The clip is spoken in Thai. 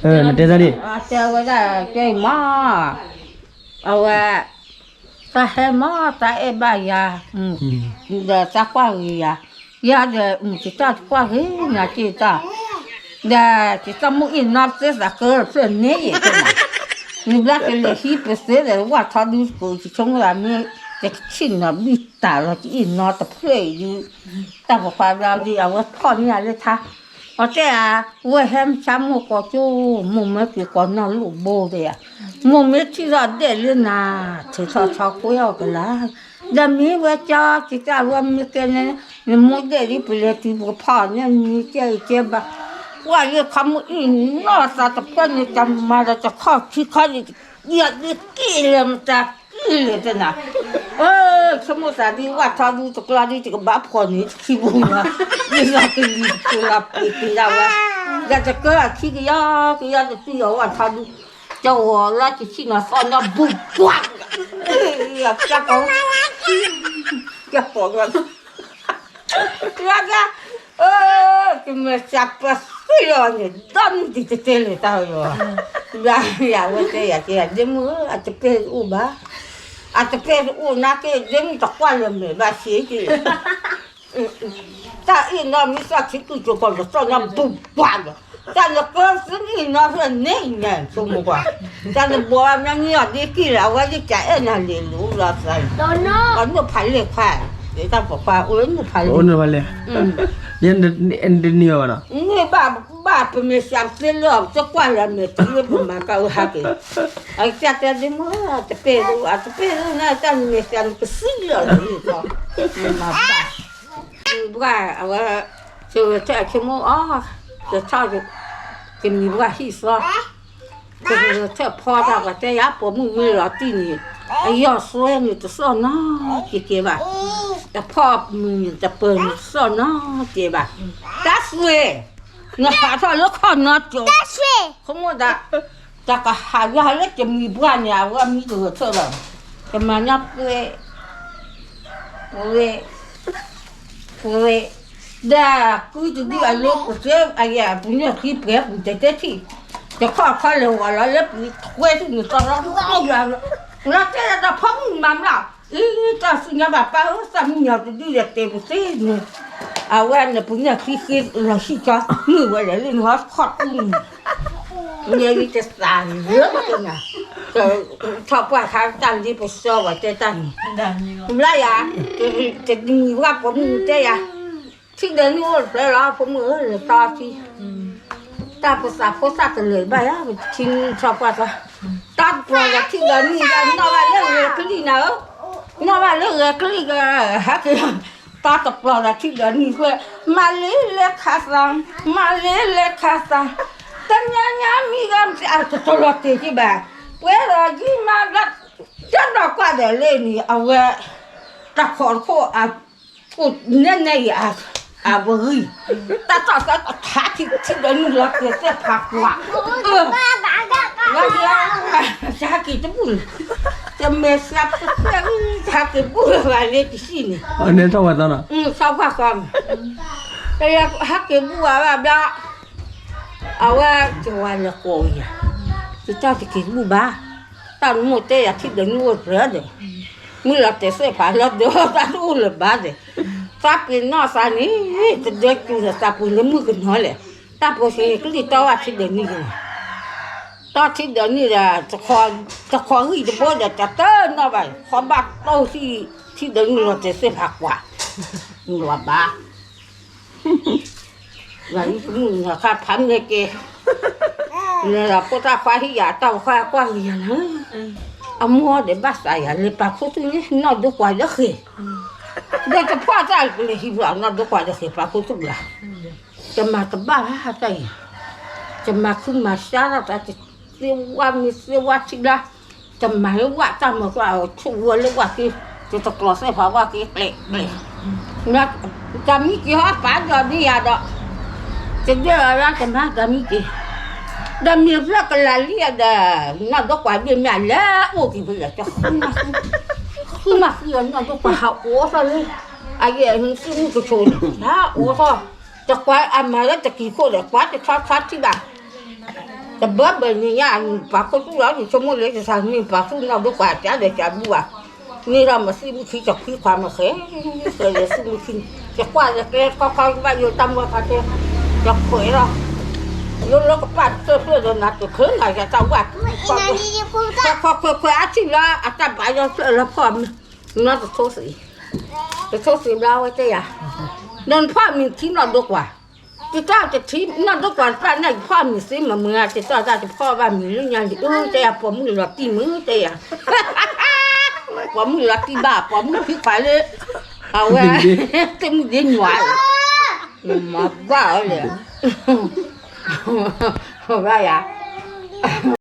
na te tadi te wa da ke ma awa ta he ma ta e ba ya da ta kwa ya de ti ta kwa he na ti ta da ti ta mu in na se sa ke se ne ye ke na ni bla ke le hi pe se de wa ta du ko ti chong la meจะชินนะมีตาเราจะอินนอตะเพลอยู่ตาบอกความเราดีเอาว่าพ่อเนี่ยเลยท่าเอาแต่ว่าแฮมช้ำหัวก็จูมุมไม่กี่ก่อนนอนลูกโบเลยอ่ะมุมไม่ที่เราเด็ดเลยนะถือชอชอคุยเอากันละแต่มีว่าจ้าที่จ้าว่ามีกันเนี่ยมุดเด็ดที่ไปเลยที่บอกพ่อเนี่ยมีเจ้าเจ้าบ้าว่าเรื่องคำอินนอสัตว์เพื่อนจำมาเราจะข้อที่ข้อนี้เยอะดีกี่เลยมันจะเลยจ้ะนะสมมติว่าดีว่าทอดูตกลาดีจะกับบ้าพอนี้ขี้บุญนะนี่เรากินตัวเราปีเราอะอยากจะเกิดขี้ก็ยากจะตีเอาว่าทอดูเจ้าหัวเราจะขี้น่ะซ้อนเราบุกกวาดอยากจะเอาจะปวดกันอยากจะจะมาจับปัสสาวะเนี่ยดำดิจะเตะเลยตายว่ะอยากว่าจะอยากจะเดี๋ยวมืออาจจะเป็นอุบะอาจจะเป็นอุนักเองเดี๋ยวมันจะคว้าเลยไม่บาเสียจีถ้าอีน้องมีสักสิ่งที่จะก่อนจะซ้อนน้ำบุบบ้านแต่ละก็สิ่งอีน้องเป็นเนี่ยเนี่ยสมมติว่าแต่ละบัวนั่นเนี่ยดีกี่แล้วว่าจะจ่ายนั่นเลยรู้ละสิตอนนู้นผ่านเลยผ่านเดี๋ยวถ้าบอกว่านู้นผ่านเลยonu vale yen ni wa naนี่บ้าเป็นไม่สักสิ่งหรอกจะกว่าแล้วไม่ต้องเลยผมมาเกาหักไอ้จัดแต่เดี๋ยวมันจะเป็นนะแต่ไม่สักสิ่งหรอกนี่ก็มาบ้าว่าจะชั่วโมงจะชอบจะมีว่าที่ซ้อจะพอได้ก็จะยับผมมือเราตีนี่ไอ้ยอดสวยนี่จะซ้อนน้าเกี่ยวบ่จะพอมือจะเปิดซ้อนน้าเกี่ยวบ่ตัดสวยนะหาทอลูกคอนนะจ๊ตัดสวยขโมยได้จะก็หายาเล็กจะมีบ้านเนี่ยว่ามีตัวเท่าไหร่จะมานับเลยได้คุยจะดีอะไรก็เจ็บอะไรปุ่นเนี่ยขี้เปียกปุ่นจะที่จะข้อเลยว่าเราเล็บคุยที่อยู่ตอนเราเอาอย่างเราจะพังมันละจะสิ่งแบบป้าสามีเราจะดีแต่เต็มที่เนี่ยเอาไว้เนี่ยปุ่นเนี่ยขี้เราขี้จ้ามือไว้เลยเรื่องหัวขอดเนี่ยจะสั่นเยอะเลยนะก็ชอบว่าเขาตั้งที่ไปซ้อว่าจะตั้งไม่อะจะมีว่าผมจะอะที่เดินนู่นแล้วผมเลยต่อที่ตาภาษากันเลยไปอ่ะทิ้งชอบว่าตัดปลอกที่เดินนี่กันนอกบ้านเรื่องคลีเนอะนอกบ้านเรื่องคลีก็ฮักตัดปลอกที่เดินนี่เพื่อมาเล่ข้าสังมาเล่ข้าสังแต่เนี่ยมีกันจะตลอดที่แบบเวลาที่มาก็จะดอกว่าเดี๋ยวเล่นี่เอาไว้ตะขอโคอ่ะพูดเนี่ยบริแต่ตอนนั้นท้าที่เดินนี่เราเกิดผักหวานว่าเดี๋ยวจะกินจะบุญจะเมสซับจะกินบุญอะไรเนี่ยที่สิเนี่ยne to wa ta na ชอบผักกันแต่ฮักกินบุญอะไรบ้างเอาว่าจะวันละโกยจะเจ้าจะกินบุญบ้าตอนหมดเตะที่เดินนู่นเรือเดี๋ยวมือเราเตะเสื้อผ้าเราเดี๋ยวตาดูเลยบ้าเดี๋ยวtapi no sani te dek tu ta pu le mu kan hole ta po se ku ti to a ti de ni ta ti de ni la ta kho ri de bo de ta ta no ba kho ba to ti de ni lo te se phak wa ni wa ba la ni ku ni ka phan ne ke ne la po ta fa hi ya ta fa kwa ri ya na amo de ba sa ya le pa ku tu ni no do kwa de keเดี๋ยวจะพ่อใจเลยที่เรานับด้วยกว่าจะเสียปลาคุ้มละจะมาตบ้าใจจะมาขึ้นมาช้าแล้วจะเสียว่ามีเสียว่าชิละจะมาเรียกว่าจำมาว่าชั่วเรียกว่าที่จะตกลอดใส่ผ้าว่าที่เปล่นะจะมีกี่ห้อฟ้าจอดีอ่ะดอกจะเดี๋ยวอะไรจะมาจะมีกี่ดำเนินเรื่องกันละเรียดนับด้วยกว่าเบี้ยแม่แล้วโอ้กี่เบี้ยจะขึ้นมาเสียนนั่นก็ไปหาโอ้ซะเลยไอ้เหี้ยซึ่งก็ชนนะโอ้ซะจะควายอามาแล้วจะกี่คนเลยควายจะชัดที่บ้าน Sebab benarnya pakai tu lah semua lagi sahmi pakai nak buat aja deh buat. Ni ram mesti mesti cakapความเคยสิmestiจะกว่าจะเกล้ก็ว่าอยู่ตามว่าเขาจะเคยหรอแล้วก็ปัดเพื่อโดนนัดตัวเคยไงจะจังหวัดพออาชีพละอาจารย์ไปแล้วพอน่าจะโทษสิจะโทษสิเราไอ้เจ้านั่นพ่อมีที่นอนดีกว่าจะเจ้าจะที่นอนดีกว่าป้าเนี่ยพ่อมีสิมาเมื่อจะเจ้าจะพ่อว่ามีเรื่องยังเจ้าผมมีหลักตีมือเจ้าผมมีหลักตีบ้าผมมีพิษเลยเอาไว้เต็มดินหวานมาบ้าเลยว่าอย่าง